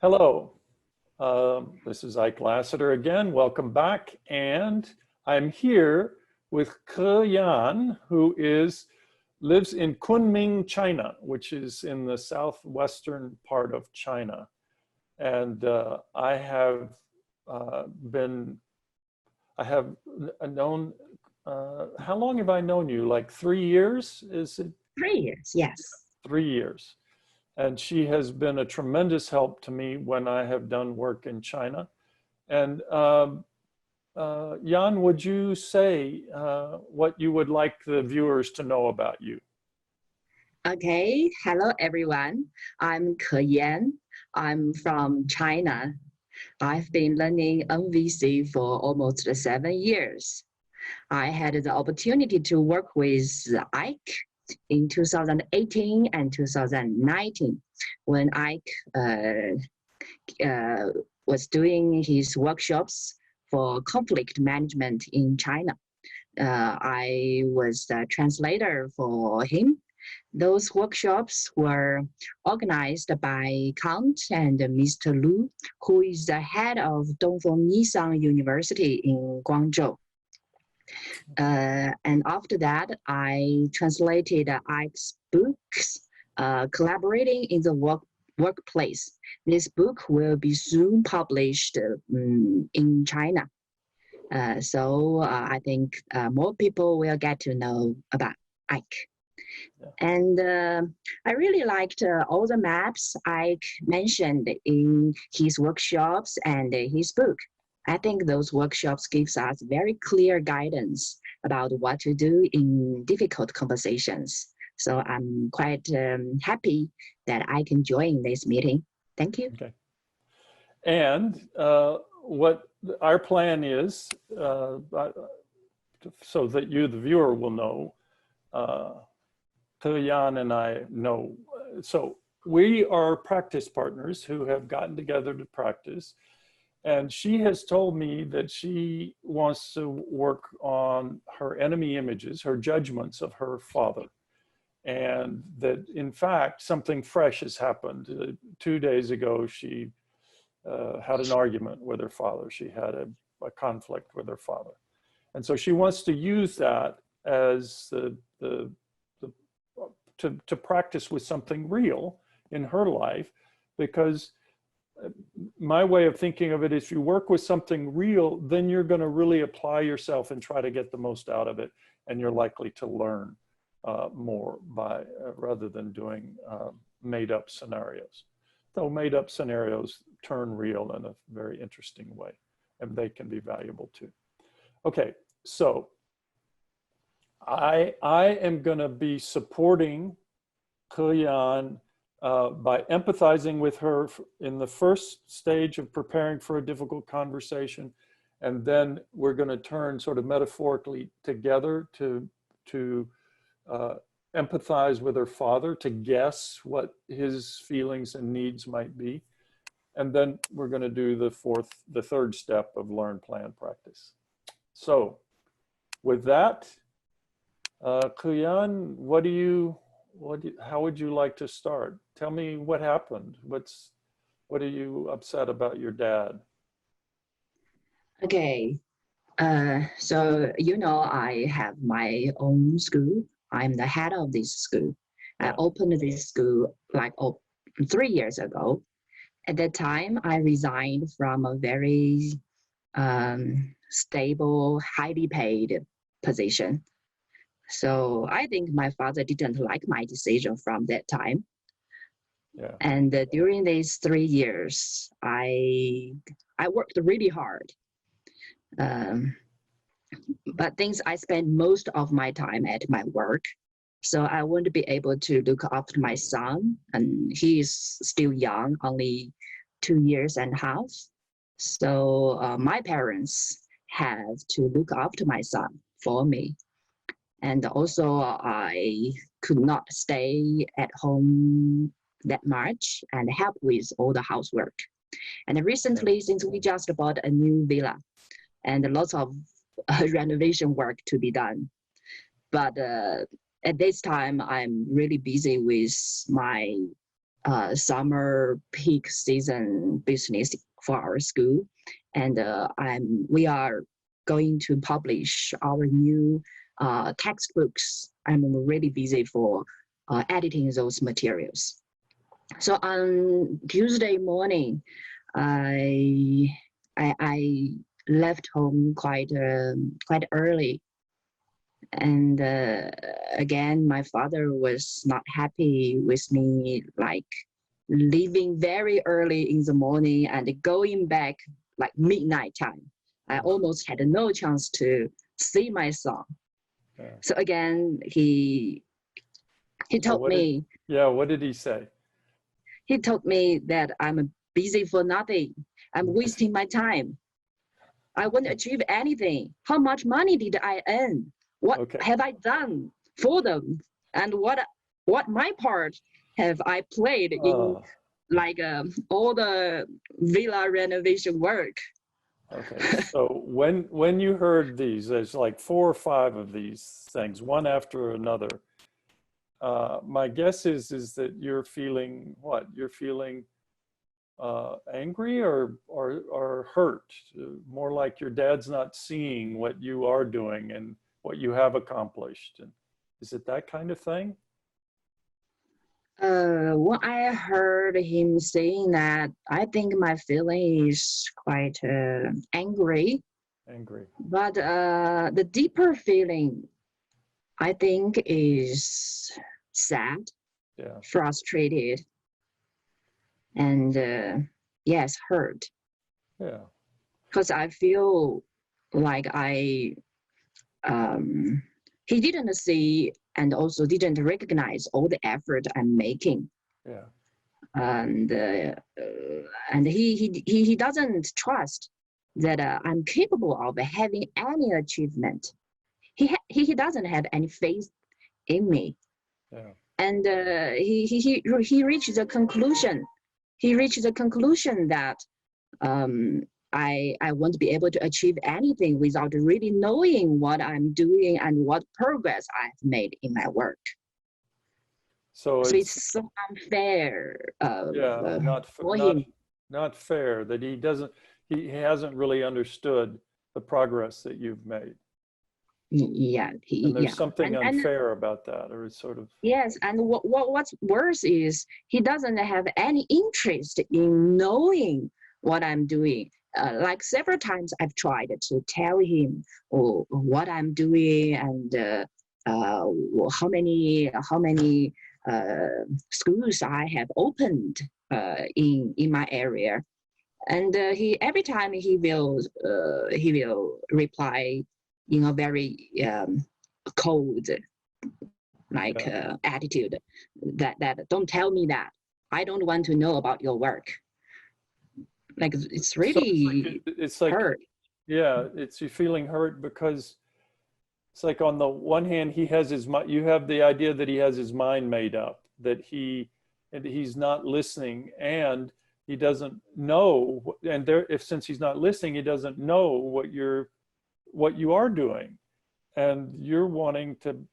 Hello, this is Ike Lasater again. Welcome back. And I'm here with Ke Yan, who lives in Kunming, China, which is in the southwestern part of China. And I have known, how long have I known you? Like 3 years? Is it? 3 years, yes. 3 years. And she has been a tremendous help to me when I have done work in China. And Jan, would you say what you would like the viewers to know about you? Okay, hello everyone. I'm Ke Yan. I'm from China. I've been learning NVC for almost 7 years. I had the opportunity to work with Ike in 2018 and 2019 when Ike was doing his workshops for conflict management in China. I was the translator for him. Those workshops were organized by Count and Mr. Lu, who is the head of Dongfeng Nissan University in Guangzhou. And after that, I translated Ike's books, Collaborating in the Workplace. This book will be soon published in China. So I think more people will get to know about Ike. Yeah. And I really liked all the maps Ike mentioned in his workshops and his book. I think those workshops gives us very clear guidance about what to do in difficult conversations. So I'm quite happy that I can join this meeting. Thank you. Okay. And what our plan is, so that you, the viewer, will know, Ke Yan and I know. So we are practice partners who have gotten together to practice. And she has told me that she wants to work on her enemy images, her judgments of her father. And that, in fact, something fresh has happened. 2 days ago, she had an argument with her father. She had a conflict with her father. And so she wants to use that as to practice with something real in her life, because my way of thinking of it is if you work with something real, then you're going to really apply yourself and try to get the most out of it. And you're likely to learn more by rather than doing made up scenarios. Though made up scenarios turn real in a very interesting way, and they can be valuable too. Okay, so I am going to be supporting Ke Yan by empathizing with her in the first stage of preparing for a difficult conversation. And then we're going to turn sort of metaphorically together to empathize with her father, to guess what his feelings and needs might be. And then we're going to do the third step of learn, plan, practice. So with that, Ke Yan, how would you like to start? Tell me what happened. What are you upset about your dad? Okay, so I have my own school. I'm the head of this school. Yeah. I opened this school like 3 years ago. At that time, I resigned from a very stable, highly paid position. So I think my father didn't like my decision from that time. Yeah. And during these 3 years, I worked really hard. But I spent most of my time at my work. So I wouldn't be able to look after my son. And he is still young, only 2 years and a half. So my parents had to look after my son for me. And also I could not stay at home that much and help with all the housework. And recently, since we just bought a new villa and lots of renovation work to be done. But at this time, I'm really busy with my summer peak season business for our school, and we are going to publish our new textbooks. I'm really busy for editing those materials. So on Tuesday morning, I left home quite early, and again, my father was not happy with me, like leaving very early in the morning and going back like midnight time. I almost had no chance to see my son. Yeah. So again, he told me. What did he say? He told me that I'm busy for nothing. I'm wasting my time. I won't achieve anything. How much money did I earn? What have I done for them? And what my part have I played in like all the villa renovation work? Okay, so when you heard these, there's like 4 or 5 of these things, one after another. My guess is that you're feeling what? You're feeling angry or hurt, more like your dad's not seeing what you are doing and what you have accomplished. And is it that kind of thing? When I heard him saying that, I think my feeling is quite angry. Angry. But the deeper feeling, I think, is sad, frustrated, and yes, hurt. Yeah. Because I feel like he didn't see and also didn't recognize all the effort I'm making. Yeah. And he doesn't trust that I'm capable of having any achievement. He doesn't have any faith in me. Yeah. And he reached the conclusion. He reached the conclusion that I won't be able to achieve anything without really knowing what I'm doing and what progress I've made in my work. So it's so unfair. Not fair that he hasn't really understood the progress that you've made. Yeah, and there's something unfair about that, or it's sort of. Yes, and what's worse is he doesn't have any interest in knowing what I'm doing. Like several times I've tried to tell him what I'm doing and how many schools I have opened in my area, and he every time he will reply in a very cold attitude that don't tell me that. I don't want to know about your work. Like it's really it's like hurt. Yeah, it's you feeling hurt because it's like on the one hand he has his mind, you have the idea that he has his mind made up, that he's not listening, and he doesn't know, and since he's not listening, he doesn't know what you are doing, and you're wanting to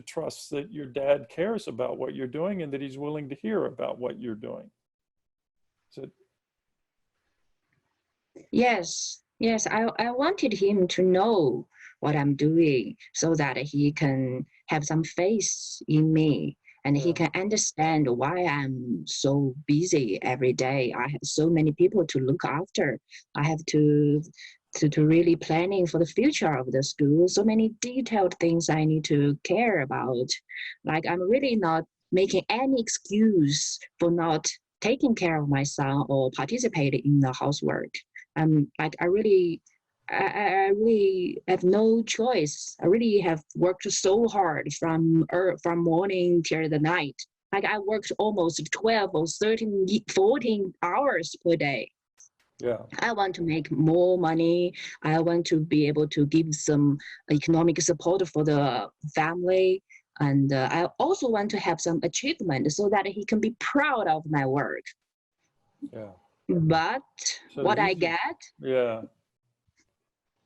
trust that your dad cares about what you're doing and that he's willing to hear about what you're doing. Is it? Yes, I wanted him to know what I'm doing so that he can have some faith in me, and he can understand why I'm so busy every day. I have so many people to look after. I have to really planning for the future of the school. So many detailed things I need to care about. Like I'm really not making any excuse for not taking care of my son or participating in the housework. Like I really have no choice. I really have worked so hard from morning till the night. Like I worked almost 12 or 13, 14 hours per day. Yeah. I want to make more money. I want to be able to give some economic support for the family. And I also want to have some achievement so that he can be proud of my work. Yeah. But so what I get. Yeah.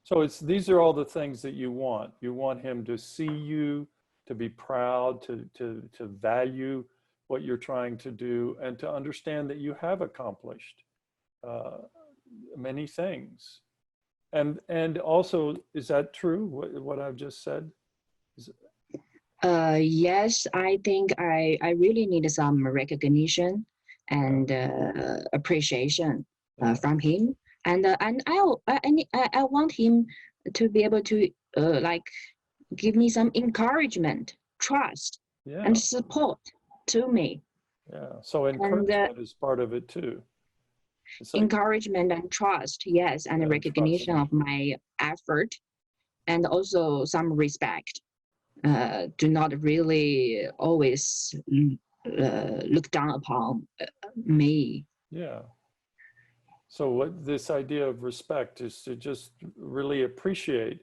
So these are all the things that you want. You want him to see you, to be proud, to value what you're trying to do, and to understand that you have accomplished uh, many things. And also, is that true, what I've just said? Is, Yes, I think I really need some recognition and appreciation yeah, from him, and I want him to be able to like give me some encouragement, trust, and yeah, support to me, yeah. So and encouragement is part of it too. It's like, encouragement and trust, yes, and yeah, trust. recognition of my effort, and also some respect. Do not really always look down upon me. Yeah. So what this idea of respect is to just really appreciate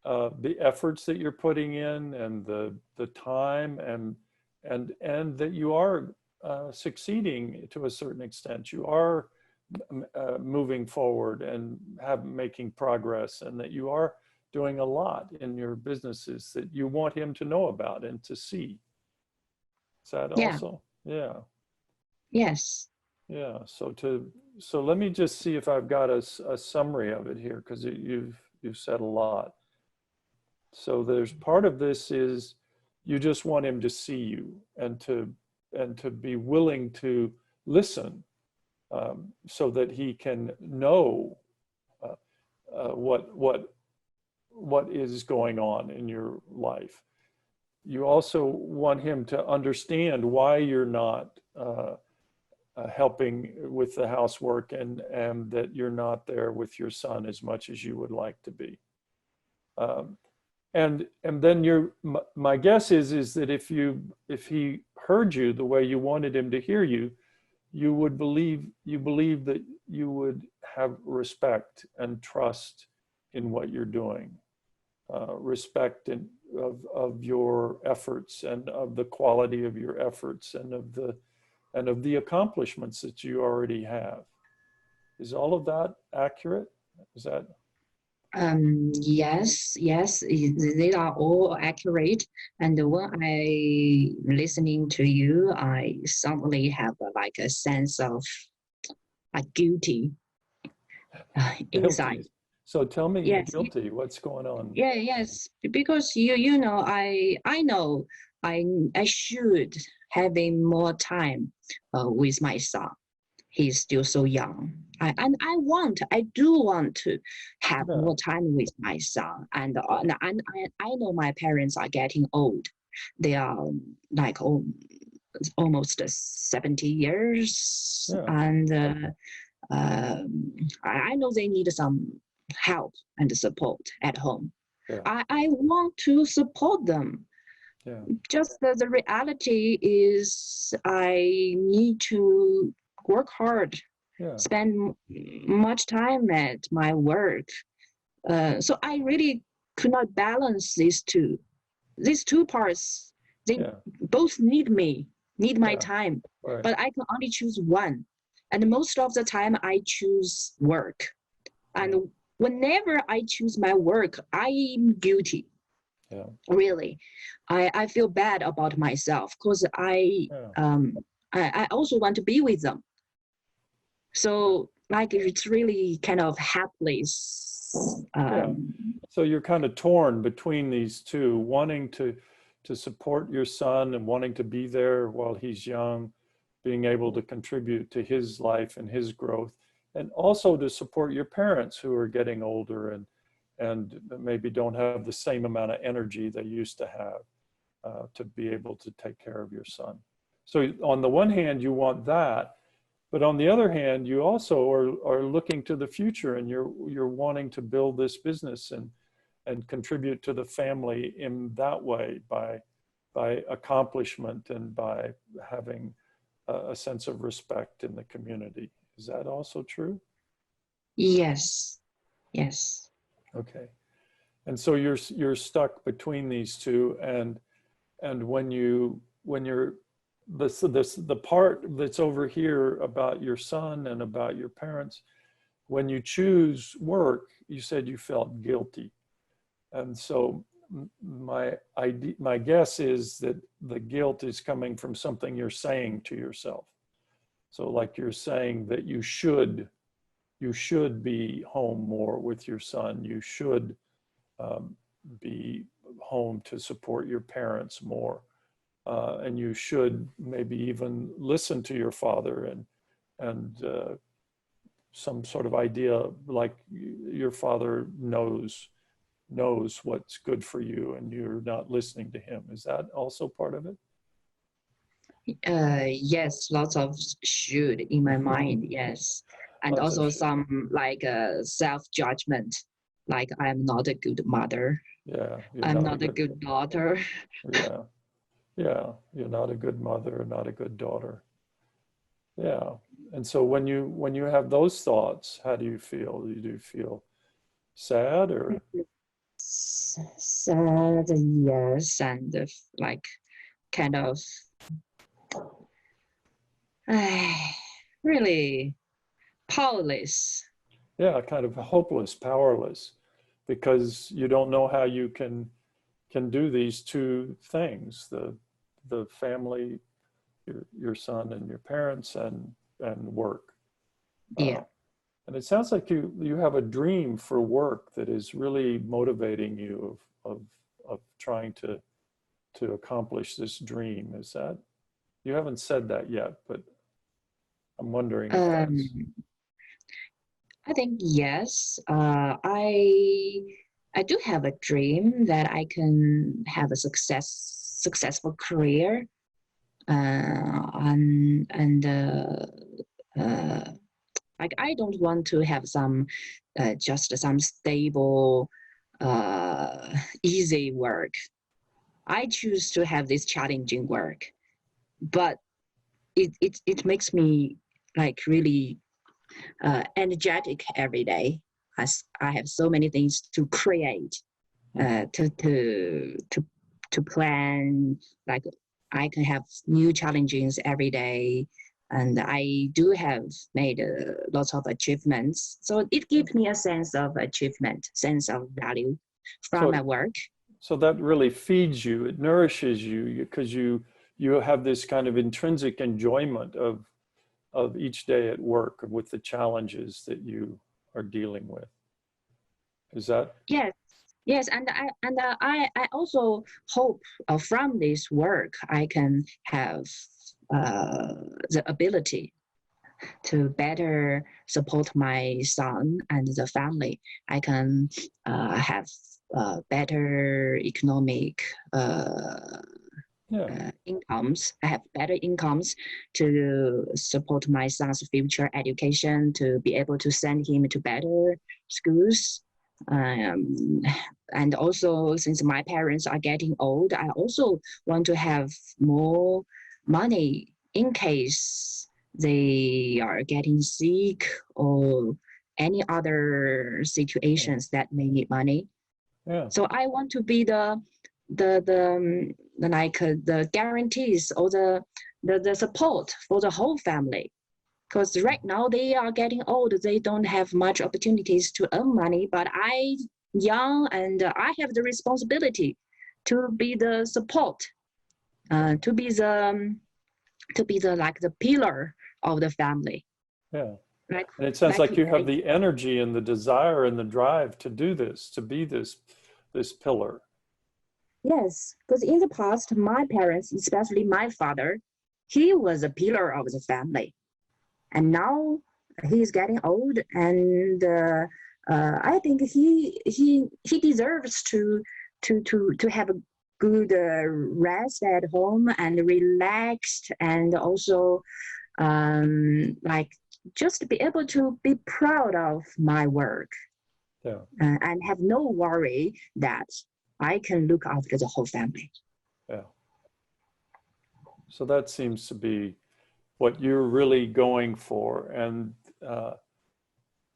the efforts that you're putting in, and the time, and that you are succeeding to a certain extent. You are moving forward and making progress, and that you are doing a lot in your businesses that you want him to know about and to see. Is that Yeah, also? Yeah. yes. Yeah. So let me just see if I've got a summary of it here, because you've said a lot. So there's part of this is you just want him to see you, and to be willing to listen, so that he can know uh, what is going on in your life. You also want him to understand why you're not helping with the housework, and that you're not there with your son as much as you would like to be. Um, and then my guess is that if he heard you the way you wanted him to hear you, you believe that you would have respect and trust in what you're doing, respect of your efforts, and of the quality of your efforts, and of the accomplishments that you already have. Is all of that accurate? Is that? Yes, yes, they are all accurate. And when I listening to you, I suddenly have like a sense of like guilty inside. Guilty? So tell me, Yes, guilty, what's going on? yeah, yes, because you know I know I I should having more time with my son. He's still so young. And I do want to have Yeah, more time with my son. And I know my parents are getting old. They are like almost 70 years. yeah, And I know they need some help and support at home. yeah, I want to support them. yeah, Just the reality is I need to work hard, yeah, spend much time at my work. So I really could not balance these two. These two parts, they yeah, both need me, need my yeah, time, right, but I can only choose one. And most of the time I choose work. yeah, And whenever I choose my work, I'm guilty. yeah, Really, I feel bad about myself because yeah, I also want to be with them. So like it's really kind of helpless. yeah. So you're kind of torn between these two, wanting to support your son and wanting to be there while he's young, being able to contribute to his life and his growth, and also to support your parents who are getting older, and maybe don't have the same amount of energy they used to have, to be able to take care of your son. So on the one hand, you want that, but on the other hand, you also are looking to the future, and you're wanting to build this business, and contribute to the family in that way, by accomplishment, and by having a sense of respect in the community. Is that also true? Yes, yes, Okay. And so you're stuck between these two, and when you're the part that's over here about your son and about your parents, when you choose work, you said you felt guilty. And so my guess is that the guilt is coming from something you're saying to yourself. So like you're saying that you should be home more with your son. You should be home to support your parents more. And you should maybe even listen to your father and some sort of idea like your father knows what's good for you and you're not listening to him. Is that also part of it? Yes, lots of should in my mind, yes. And Lots of also should. some like self-judgment, like I'm not a good mother, Yeah, you're I'm not a not a good, good daughter. yeah, yeah, you're not a good mother, not a good daughter. Yeah. And so when you have those thoughts, how do you feel? Do you feel sad or Sad, yes, and like kind of really powerless. yeah, kind of hopeless, powerless, because you don't know how you can do these two things, the family, your son and your parents and work. Uh, Yeah. and it sounds like you have a dream for work that is really motivating you of trying to accomplish this dream. Is that, you haven't said that yet, but I'm wondering if that's, Um, I think yes. I do have a dream that I can have a successful career, and uh, like I don't want to have some just some stable, easy work. I choose to have this challenging work, but it makes me like really energetic every day, as I have so many things to create, mhm. to plan. Like I can have new challenges every day, and I do have made lots of achievements. So it gives me a sense of achievement, sense of value from my So work. so that really feeds you, it nourishes you because you have this kind of intrinsic enjoyment of each day at work with the challenges that you are dealing with. Is that, Yes, yes, and I also hope from this work I can have uh, the ability to better support my son and the family. I can have better economic yeah, incomes. I have better incomes to support my son's future education, to be able to send him to better schools. Um, and also, since my parents are getting old, I also want to have more money in case they are getting sick or any other yeah, situations that may need money. yeah, So I want to be the like the guarantees or the support for the whole family. Because right now they are getting old, they don't have much opportunities to earn money. But I young and I have the responsibility to be the support, to be the like the pillar of the family. yeah. Like And it sounds like like you have like the energy and the desire and the drive to do this, to be this pillar. yes, because in the past, my parents, especially my father, he was a pillar of the family, and now he's getting old, and I think he deserves to have a good rest at home and relaxed, and also like just be able to be proud of my work Yeah, and have no worry that I can look after the whole family. yeah. So that seems to be what you're really going for, uh,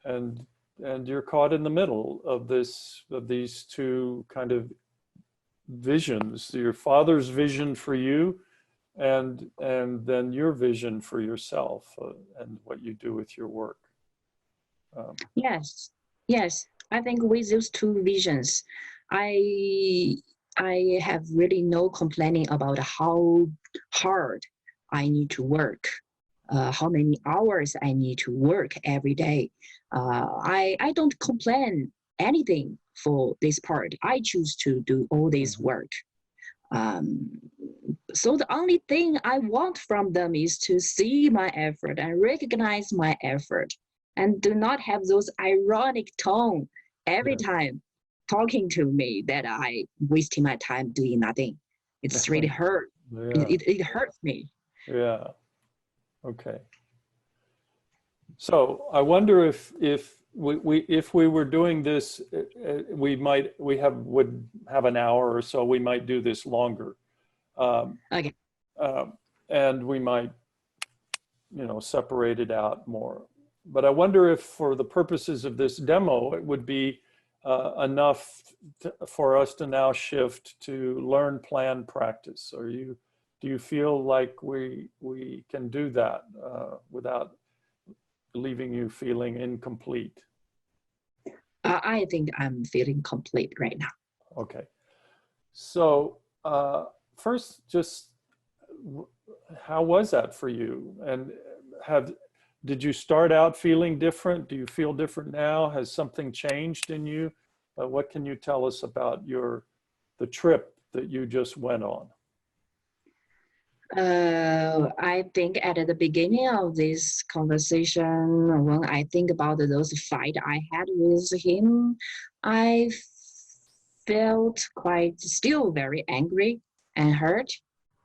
and and you're caught in the middle of these two kind of visions, your father's vision for you and then your vision for yourself, and what you do with your work. um, Yes, yes. I think with those two visions, I I have really no complaining about how hard I need to work, how many hours I need to work every day. I don't complain anything for this part. I choose to do all this Mhm. work. Um, so the only thing I want from them is to see my effort and recognize my effort, and do not have those ironic tone every Yeah. time talking to me that I wasting my time doing nothing. It's really hurt. Yeah. It hurts me. Yeah. Okay. So I wonder if we were doing this, would have an hour or so. We might do this longer, um, Okay. um, and we might, separate it out more. But I wonder if, for the purposes of this demo, it would be enough for us to now shift to learn, plan, practice. Do you feel like we can do that without leaving you feeling incomplete? I think I'm feeling complete right now. Okay. So first, just how was that for you? And have did you start out feeling different? Do you feel different now? Has something changed in you? What can you tell us about the trip that you just went on? I think at the beginning of this conversation, when I think about those fight I had with him, I felt quite still very angry and hurt.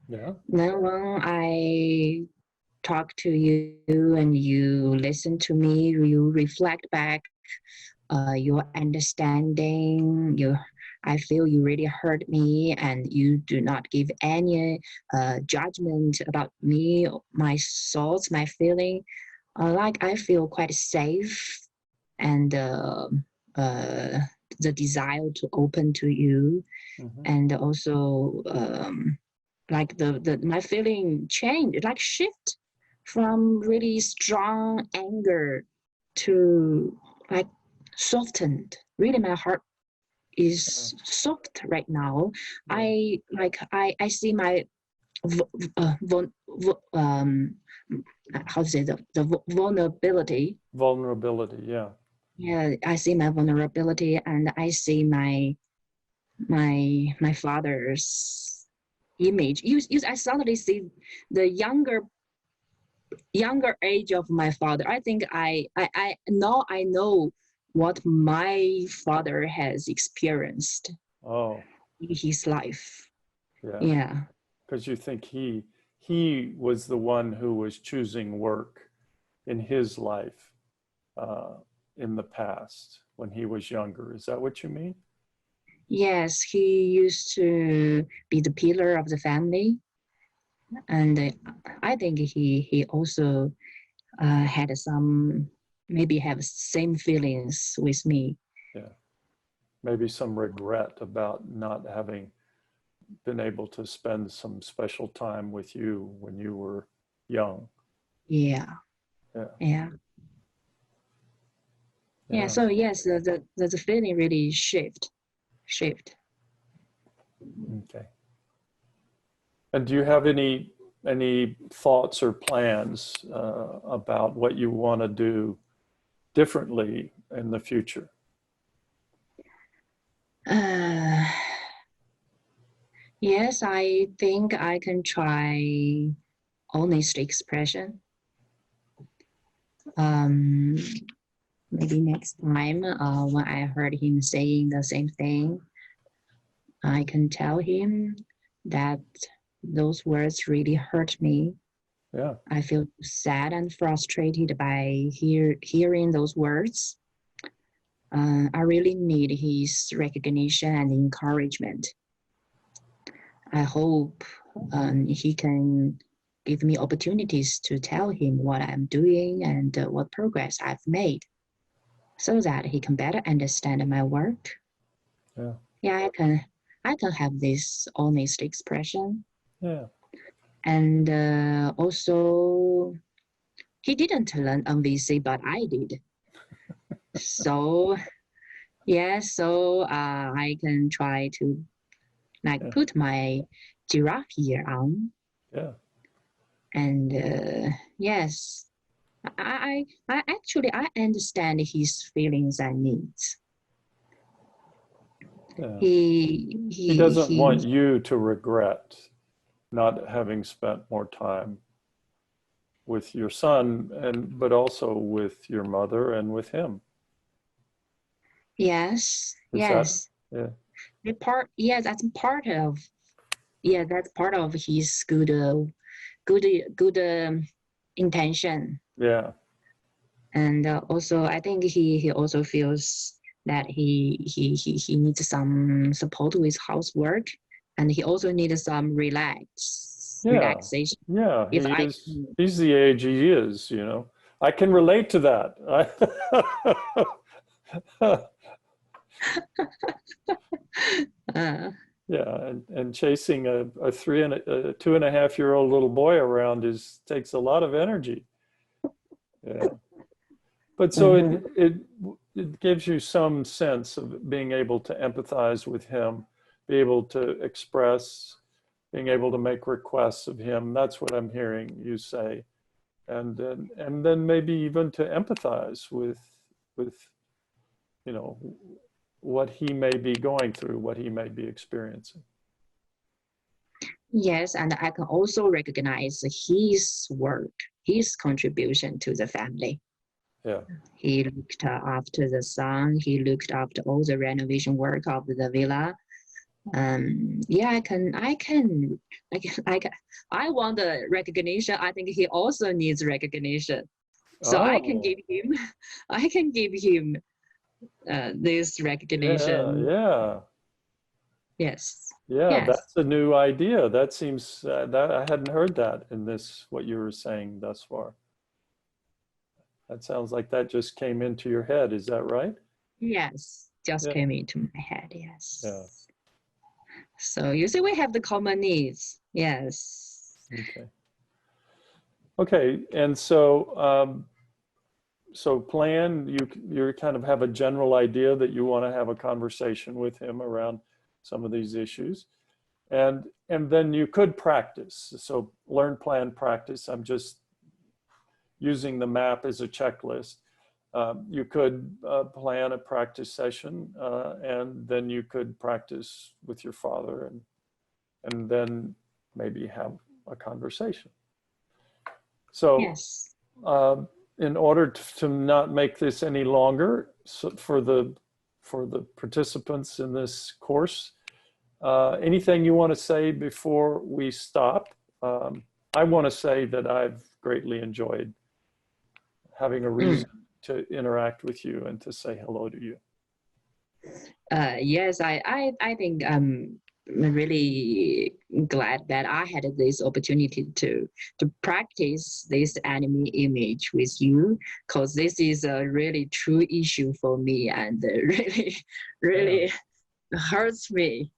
Yeah. Then when I talk to you and you listen to me, you reflect back your understanding, I feel you really heard me and you do not give any judgment about me, my thoughts, my feeling. Like I feel quite safe and uh, the desire to open to you, Hmm. and also like the my feeling changed, like shift from really strong anger to like softened. Really, my heart Yeah. is soft right now. Yeah. I see my how to say the vulnerability. Vulnerability. Yeah. Yeah, I see my vulnerability, and I see my father's image. I suddenly see the younger age of my father. I think I now I know what my father has experienced Oh, in his life. yeah. Yeah. Because you think he was the one who was choosing work in his life uh, in the past when he was younger. Is that what you mean? Yes, he used to be the pillar of the family, and I think he also had some maybe have same feelings with me. Yeah. Maybe some regret about not having been able to spend some special time with you when you were young. Yeah, Yeah. yeah, yeah. Yeah. So yes, the feeling really shift. Okay. And do you have any thoughts or plans about what you want to do differently in the future? Uh, yes, I think I can try honest expression. Um, Maybe next time when I heard him saying the same thing, I can tell him that those words really hurt me. Yeah. I feel sad and frustrated by hearing those words. I really need his recognition and encouragement. I hope he can give me opportunities to tell him what I'm doing and what progress I've made, so that he can better understand my work. Yeah. Yeah, I can have this honest expression. Yeah. And also, he didn't learn MVC, but I did. So Yeah, so I can try to like Yeah. put my giraffe ear on, Yeah. and yes, I actually I understand his feelings and needs. Yeah. He He he doesn't want he. you to regret not having spent more time with your son, and but also with your mother and with him. Yes, Is that, yes. yeah, The part, yeah, that's part of, yeah, that's part of his good, good intention. yeah, And also, I think he also feels that he needs some support with housework, and he also needs some yeah, relaxation. yeah. If He I is. can, He's the age he is. You know, I can relate to that. uh, Yeah, and chasing a 2.5 year old little boy around is takes a lot of energy. Yeah, but so mhm. it gives you some sense of being able to empathize with him, be able to express, being able to make requests of him. That's what I'm hearing you say, and then maybe even to empathize with you know what he may be going through, what he may be experiencing. Yes, and I can also recognize his work, his contribution to the family. Yeah, He looked after the son. He looked after all the renovation work of the villa. Yeah, I want the recognition. I think he also needs recognition. So I can oh, give him, I can give him this yeah, recognition. yeah. Yes, Yeah, yes, that's a new idea. That seems that I hadn't heard that in this what you were saying thus far. That sounds like that just came into your head. Is that right? yes. Just Yeah, came into my head. yeah. Yes. So you see, we have the common needs. Yes. Okay. Okay. And so plan you kind of have a general idea that you want to have a conversation with him around some of these issues, and then you could practice. So learn, plan, practice. I'm just using the map as a checklist. You could plan a practice session, and then you could practice with your father, and then maybe have a conversation. So, Yes. uh, in order to not make this any longer, so for the participants in this course, anything you want to say before we stop? I want to say that I've greatly enjoyed having a Mm. reason to interact with you and to say hello to you. Yes, I think I'm really glad that I had this opportunity to practice this anime image with you, because this is a really true issue for me, and really Yeah, really hurts me.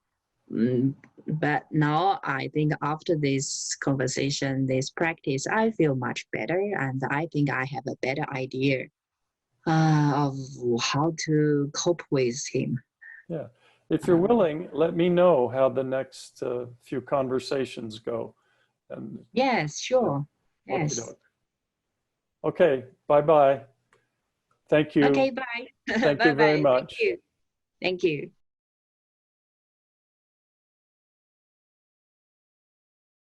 Mm, But now I think after this conversation, this practice, I feel much better, and I think I have a better idea of how to cope with him. yeah. If you're Um, willing, let me know how the next few conversations go. And yes, yeah, sure. okay, Yes. okay. Bye bye. Thank you. Okay, bye. Thank you Bye very bye. Thank much. you. Thank you.